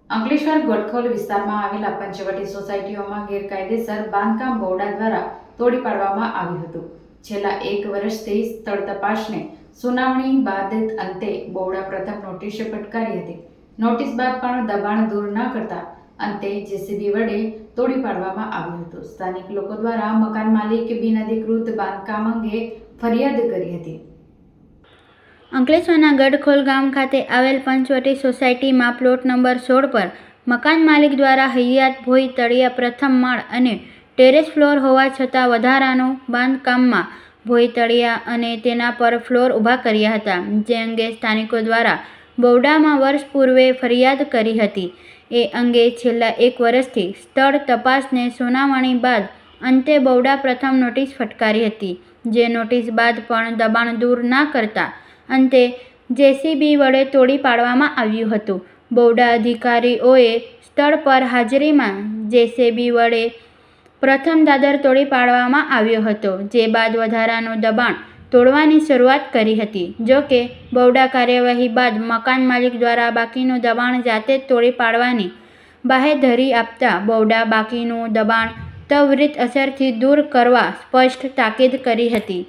અંકલેશ્વર ગોટખોલ વિસ્તારમાં આવેલા પંચવટી સોસાયટીઓમાં ગેરકાયદેસર બાંધકામ બોરડા દ્વારા તોડી પાડવામાં આવ્યું હતું. છેલ્લા 1 વર્ષથી સ્થળ તપાસને સુનાવણી બાદ અંતે બોરડા પ્રથમ નોટિસ ફટકારી હતી. નોટિસ બાદ પણ દબાણ દૂર ન કરતા અંતે જેસીબી વડે તોડી પાડવામાં આવ્યું હતું. સ્થાનિક લોકો દ્વારા મકાન માલિક બિનઅધિકૃત બાંધકામ અંગે ફરિયાદ કરી હતી. અંકલેશ્વરના ગઢખોલ ગામ ખાતે આવેલ પંચવટી સોસાયટીમાં પ્લોટ નંબર 16 પર મકાન માલિક દ્વારા હૈયાત ભોઈ તળિયા પ્રથમ માળ અને ટેરેસ ફ્લોર હોવા છતાં વધારાનું બાંધકામમાં ભોઈ તળિયા અને તેના પર ફ્લોર ઊભા કર્યા હતા, જે અંગે સ્થાનિકો દ્વારા બોરડામાં વર્ષ પૂર્વે ફરિયાદ કરી હતી. એ અંગે છેલ્લા 1 વર્ષથી સ્થળ તપાસને સુનાવણી બાદ અંતે બોરડા પ્રથમ નોટિસ ફટકારી હતી, જે નોટિસ બાદ પણ દબાણ દૂર ના કરતા અંતે જેસીબી વડે તોડી પાડવામાં આવ્યું હતું. બોરડા અધિકારીઓએ સ્થળ પર હાજરીમાં જેસીબી વડે પ્રથમ દાદર તોડી પાડવામાં આવ્યો હતો, જે બાદ વધારાનું દબાણ તોડવાની શરૂઆત કરી હતી. જો કે બોરડા કાર્યવાહી બાદ મકાન માલિક દ્વારા બાકીનું દબાણ જાતે જ તોડી પાડવાની બાહેધરી આપતા બોરડા બાકીનું દબાણ ત્વરિત અસરથી દૂર કરવા સ્પષ્ટ તાકીદ કરી હતી.